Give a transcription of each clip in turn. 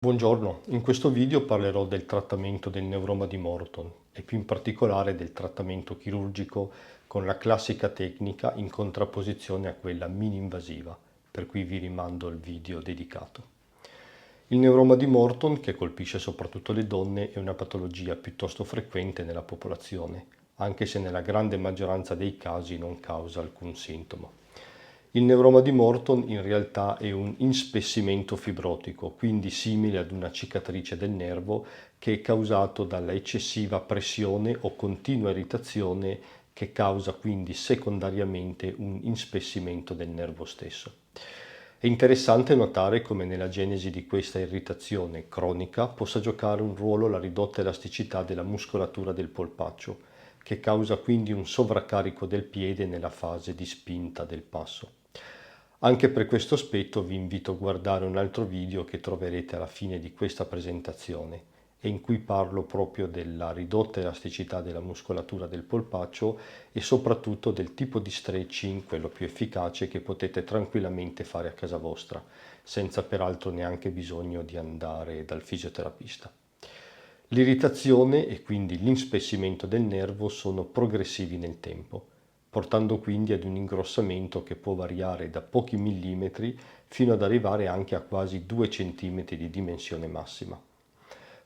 Buongiorno, in questo video parlerò del trattamento del neuroma di Morton e più in particolare del trattamento chirurgico con la classica tecnica in contrapposizione a quella mini-invasiva, per cui vi rimando al video dedicato. Il neuroma di Morton, che colpisce soprattutto le donne, è una patologia piuttosto frequente nella popolazione, anche se nella grande maggioranza dei casi non causa alcun sintomo. Il neuroma di Morton in realtà è un inspessimento fibrotico, quindi simile ad una cicatrice del nervo che è causato dalla eccessiva pressione o continua irritazione che causa quindi secondariamente un inspessimento del nervo stesso. È interessante notare come nella genesi di questa irritazione cronica possa giocare un ruolo la ridotta elasticità della muscolatura del polpaccio, che causa quindi un sovraccarico del piede nella fase di spinta del passo. Anche per questo aspetto vi invito a guardare un altro video che troverete alla fine di questa presentazione e in cui parlo proprio della ridotta elasticità della muscolatura del polpaccio e soprattutto del tipo di stretching, quello più efficace, che potete tranquillamente fare a casa vostra, senza peraltro neanche bisogno di andare dal fisioterapista. L'irritazione e quindi l'inspessimento del nervo sono progressivi nel tempo, portando quindi ad un ingrossamento che può variare da pochi millimetri fino ad arrivare anche a quasi 2 centimetri di dimensione massima.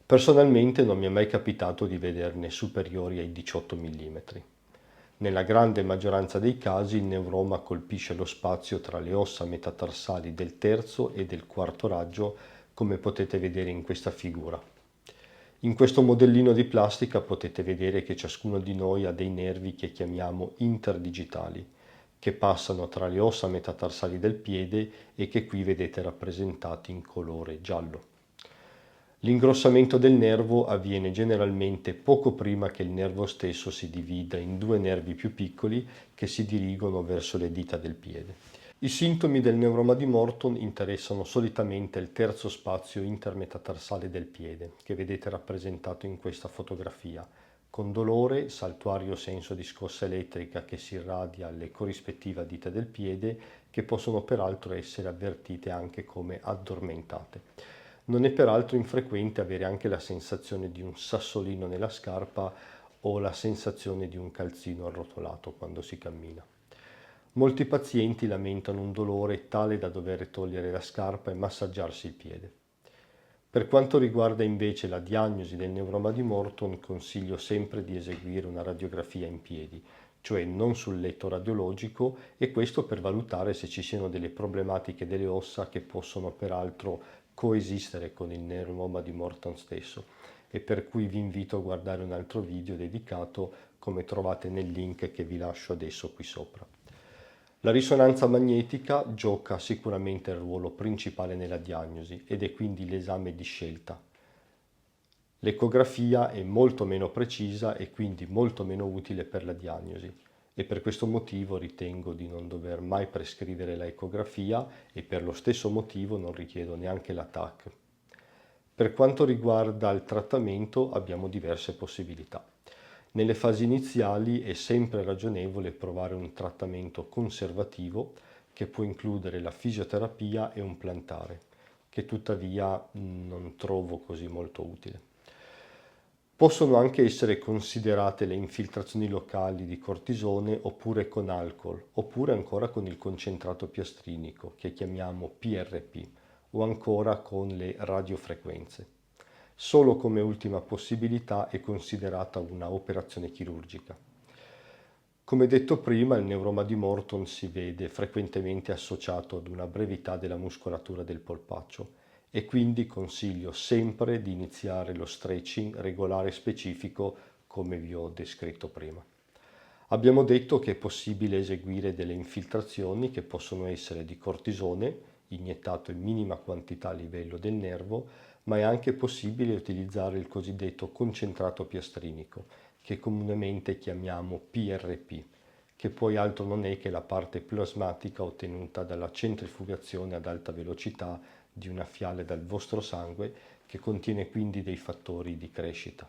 Personalmente non mi è mai capitato di vederne superiori ai 18 millimetri. Nella grande maggioranza dei casi il neuroma colpisce lo spazio tra le ossa metatarsali del terzo e del quarto raggio, come potete vedere in questa figura. In questo modellino di plastica potete vedere che ciascuno di noi ha dei nervi che chiamiamo interdigitali, che passano tra le ossa metatarsali del piede e che qui vedete rappresentati in colore giallo. L'ingrossamento del nervo avviene generalmente poco prima che il nervo stesso si divida in due nervi più piccoli che si dirigono verso le dita del piede. I sintomi del neuroma di Morton interessano solitamente il terzo spazio intermetatarsale del piede, che vedete rappresentato in questa fotografia, con dolore, saltuario senso di scossa elettrica che si irradia alle corrispettive dita del piede, che possono peraltro essere avvertite anche come addormentate. Non è peraltro infrequente avere anche la sensazione di un sassolino nella scarpa o la sensazione di un calzino arrotolato quando si cammina. Molti pazienti lamentano un dolore tale da dover togliere la scarpa e massaggiarsi il piede. Per quanto riguarda invece la diagnosi del neuroma di Morton, consiglio sempre di eseguire una radiografia in piedi, cioè non sul letto radiologico, e questo per valutare se ci siano delle problematiche delle ossa che possono peraltro coesistere con il neuroma di Morton stesso, e per cui vi invito a guardare un altro video dedicato, come trovate nel link che vi lascio adesso qui sopra. La risonanza magnetica gioca sicuramente il ruolo principale nella diagnosi ed è quindi l'esame di scelta. L'ecografia è molto meno precisa e quindi molto meno utile per la diagnosi, e per questo motivo ritengo di non dover mai prescrivere la ecografia e per lo stesso motivo non richiedo neanche la TAC. Per quanto riguarda il trattamento abbiamo diverse possibilità. Nelle fasi iniziali è sempre ragionevole provare un trattamento conservativo che può includere la fisioterapia e un plantare, che tuttavia non trovo così molto utile. Possono anche essere considerate le infiltrazioni locali di cortisone oppure con alcol, oppure ancora con il concentrato piastrinico, che chiamiamo PRP, o ancora con le radiofrequenze. Solo come ultima possibilità è considerata una operazione chirurgica. Come detto prima, il neuroma di Morton si vede frequentemente associato ad una brevità della muscolatura del polpaccio e quindi consiglio sempre di iniziare lo stretching regolare e specifico come vi ho descritto prima. Abbiamo detto che è possibile eseguire delle infiltrazioni che possono essere di cortisone, iniettato in minima quantità a livello del nervo, ma è anche possibile utilizzare il cosiddetto concentrato piastrinico, che comunemente chiamiamo PRP, che poi altro non è che la parte plasmatica ottenuta dalla centrifugazione ad alta velocità di una fiale dal vostro sangue, che contiene quindi dei fattori di crescita.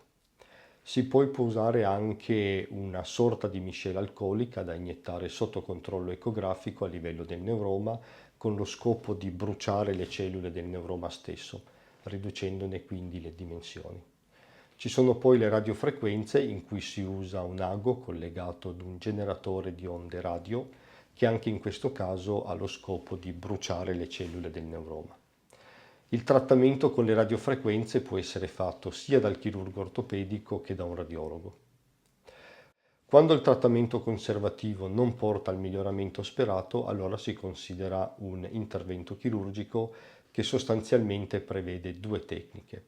Si può usare anche una sorta di miscela alcolica da iniettare sotto controllo ecografico a livello del neuroma con lo scopo di bruciare le cellule del neuroma stesso, riducendone quindi le dimensioni. Ci sono poi le radiofrequenze in cui si usa un ago collegato ad un generatore di onde radio che anche in questo caso ha lo scopo di bruciare le cellule del neuroma. Il trattamento con le radiofrequenze può essere fatto sia dal chirurgo ortopedico che da un radiologo. Quando il trattamento conservativo non porta al miglioramento sperato, allora si considera un intervento chirurgico che sostanzialmente prevede due tecniche,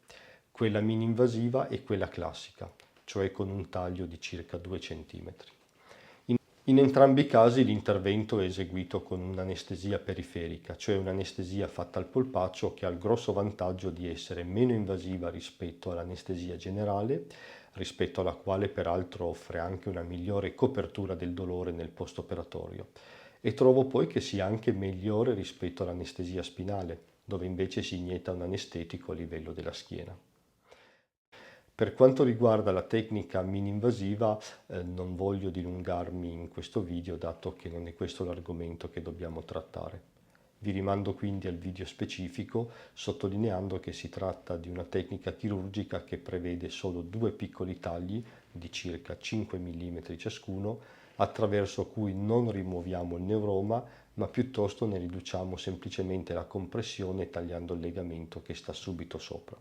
quella mini-invasiva e quella classica, cioè con un taglio di circa 2 cm. In entrambi i casi l'intervento è eseguito con un'anestesia periferica, cioè un'anestesia fatta al polpaccio che ha il grosso vantaggio di essere meno invasiva rispetto all'anestesia generale, rispetto alla quale peraltro offre anche una migliore copertura del dolore nel post-operatorio. E trovo poi che sia anche migliore rispetto all'anestesia spinale, dove invece si inietta un anestetico a livello della schiena. Per quanto riguarda la tecnica mini-invasiva, non voglio dilungarmi in questo video, dato che non è questo l'argomento che dobbiamo trattare. Vi rimando quindi al video specifico, sottolineando che si tratta di una tecnica chirurgica che prevede solo due piccoli tagli di circa 5 mm ciascuno, attraverso cui non rimuoviamo il neuroma, ma piuttosto ne riduciamo semplicemente la compressione tagliando il legamento che sta subito sopra.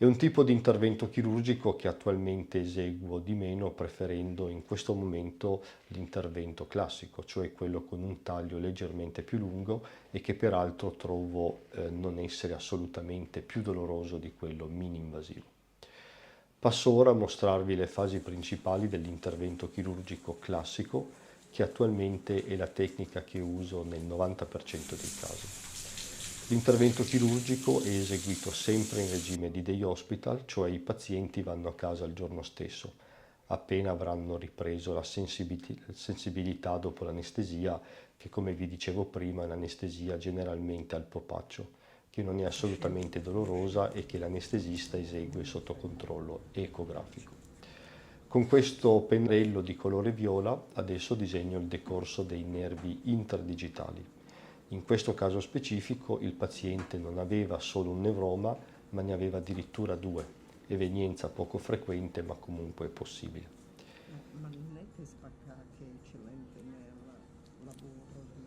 È un tipo di intervento chirurgico che attualmente eseguo di meno, preferendo in questo momento l'intervento classico, cioè quello con un taglio leggermente più lungo e che peraltro trovo non essere assolutamente più doloroso di quello mini-invasivo. Passo ora a mostrarvi le fasi principali dell'intervento chirurgico classico, che attualmente è la tecnica che uso nel 90% dei casi. L'intervento chirurgico è eseguito sempre in regime di day hospital, cioè i pazienti vanno a casa il giorno stesso, appena avranno ripreso la sensibilità dopo l'anestesia, che come vi dicevo prima è un'anestesia generalmente al polpaccio, che non è assolutamente dolorosa e che l'anestesista esegue sotto controllo ecografico. Con questo pennello di colore viola adesso disegno il decorso dei nervi interdigitali. In questo caso specifico il paziente non aveva solo un nevroma, ma ne aveva addirittura due, evenienza poco frequente ma comunque possibile. Ma non è che Spaccato è eccellente nel lavoro di...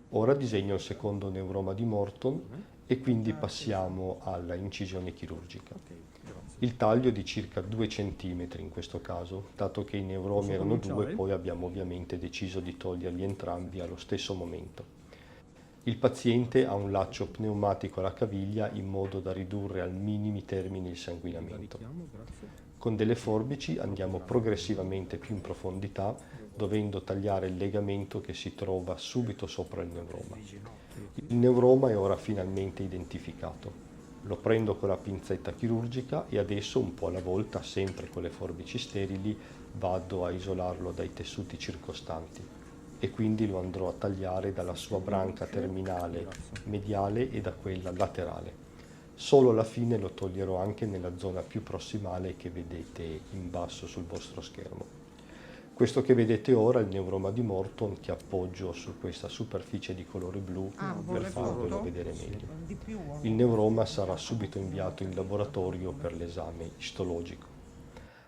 Ora disegno il secondo neuroma di Morton e quindi passiamo alla incisione chirurgica. Il taglio è di circa 2 cm in questo caso, dato che i neuromi erano due, poi abbiamo ovviamente deciso di toglierli entrambi allo stesso momento. Il paziente ha un laccio pneumatico alla caviglia in modo da ridurre al minimo i termini il sanguinamento. Con delle forbici andiamo progressivamente più in profondità, dovendo tagliare il legamento che si trova subito sopra il neuroma. Il neuroma è ora finalmente identificato. Lo prendo con la pinzetta chirurgica e adesso, un po' alla volta, sempre con le forbici sterili, vado a isolarlo dai tessuti circostanti e quindi lo andrò a tagliare dalla sua branca terminale mediale e da quella laterale. Solo alla fine lo toglierò anche nella zona più prossimale che vedete in basso sul vostro schermo. Questo che vedete ora è il neuroma di Morton che appoggio su questa superficie di colore blu per farvelo vedere meglio. Il neuroma sarà subito inviato in laboratorio per l'esame istologico.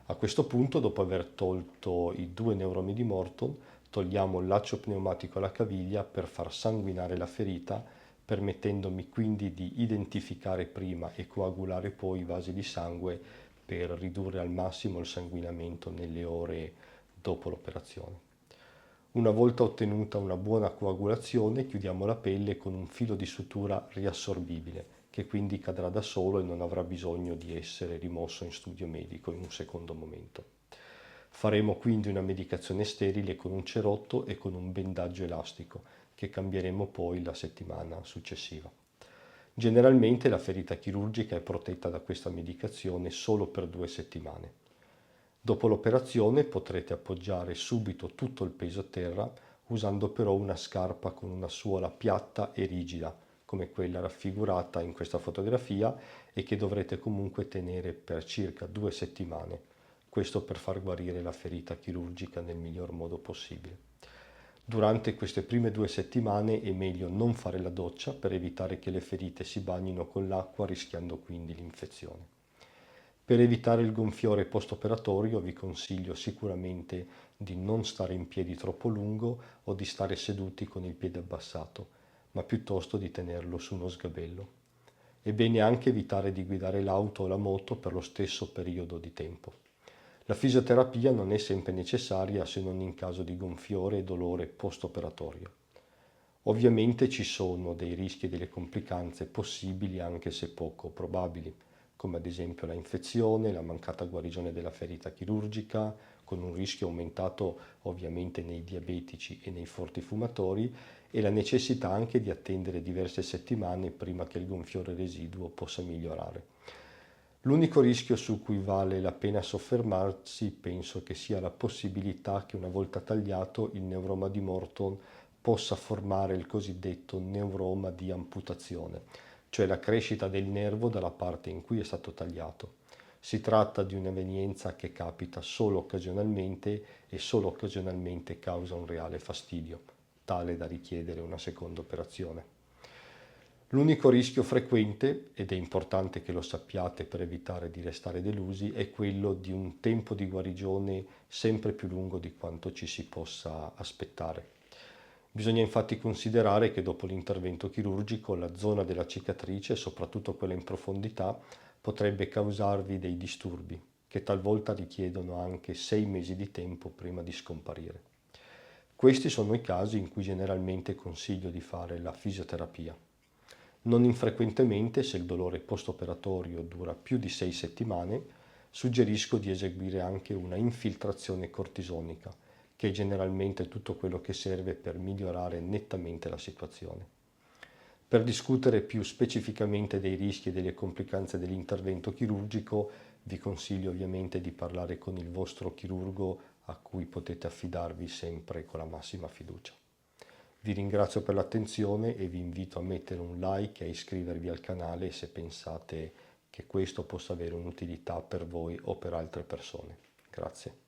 A questo punto, dopo aver tolto i due neuromi di Morton, togliamo il laccio pneumatico alla caviglia per far sanguinare la ferita, permettendomi quindi di identificare prima e coagulare poi i vasi di sangue per ridurre al massimo il sanguinamento nelle ore dopo l'operazione. Una volta ottenuta una buona coagulazione, chiudiamo la pelle con un filo di sutura riassorbibile, che quindi cadrà da solo e non avrà bisogno di essere rimosso in studio medico in un secondo momento. Faremo quindi una medicazione sterile con un cerotto e con un bendaggio elastico, che cambieremo poi la settimana successiva. Generalmente la ferita chirurgica è protetta da questa medicazione solo per 2 settimane. Dopo l'operazione potrete appoggiare subito tutto il peso a terra, usando però una scarpa con una suola piatta e rigida, come quella raffigurata in questa fotografia, e che dovrete comunque tenere per circa 2 settimane, questo per far guarire la ferita chirurgica nel miglior modo possibile. Durante queste prime 2 settimane è meglio non fare la doccia per evitare che le ferite si bagnino con l'acqua, rischiando quindi l'infezione. Per evitare il gonfiore post-operatorio vi consiglio sicuramente di non stare in piedi troppo lungo o di stare seduti con il piede abbassato, ma piuttosto di tenerlo su uno sgabello. È bene anche evitare di guidare l'auto o la moto per lo stesso periodo di tempo. La fisioterapia non è sempre necessaria se non in caso di gonfiore e dolore post-operatorio. Ovviamente ci sono dei rischi e delle complicanze possibili anche se poco probabili, come ad esempio la infezione, la mancata guarigione della ferita chirurgica, con un rischio aumentato ovviamente nei diabetici e nei forti fumatori, e la necessità anche di attendere diverse settimane prima che il gonfiore residuo possa migliorare. L'unico rischio su cui vale la pena soffermarsi penso che sia la possibilità che una volta tagliato il neuroma di Morton possa formare il cosiddetto neuroma di amputazione, cioè la crescita del nervo dalla parte in cui è stato tagliato. Si tratta di un'evenienza che capita solo occasionalmente e solo occasionalmente causa un reale fastidio, tale da richiedere una seconda operazione. L'unico rischio frequente, ed è importante che lo sappiate per evitare di restare delusi, è quello di un tempo di guarigione sempre più lungo di quanto ci si possa aspettare. Bisogna infatti considerare che dopo l'intervento chirurgico la zona della cicatrice, soprattutto quella in profondità, potrebbe causarvi dei disturbi che talvolta richiedono anche 6 mesi di tempo prima di scomparire. Questi sono i casi in cui generalmente consiglio di fare la fisioterapia. Non infrequentemente, se il dolore post-operatorio dura più di 6 settimane, suggerisco di eseguire anche una infiltrazione cortisonica, che è generalmente tutto quello che serve per migliorare nettamente la situazione. Per discutere più specificamente dei rischi e delle complicanze dell'intervento chirurgico, vi consiglio ovviamente di parlare con il vostro chirurgo a cui potete affidarvi sempre con la massima fiducia. Vi ringrazio per l'attenzione e vi invito a mettere un like e a iscrivervi al canale se pensate che questo possa avere un'utilità per voi o per altre persone. Grazie.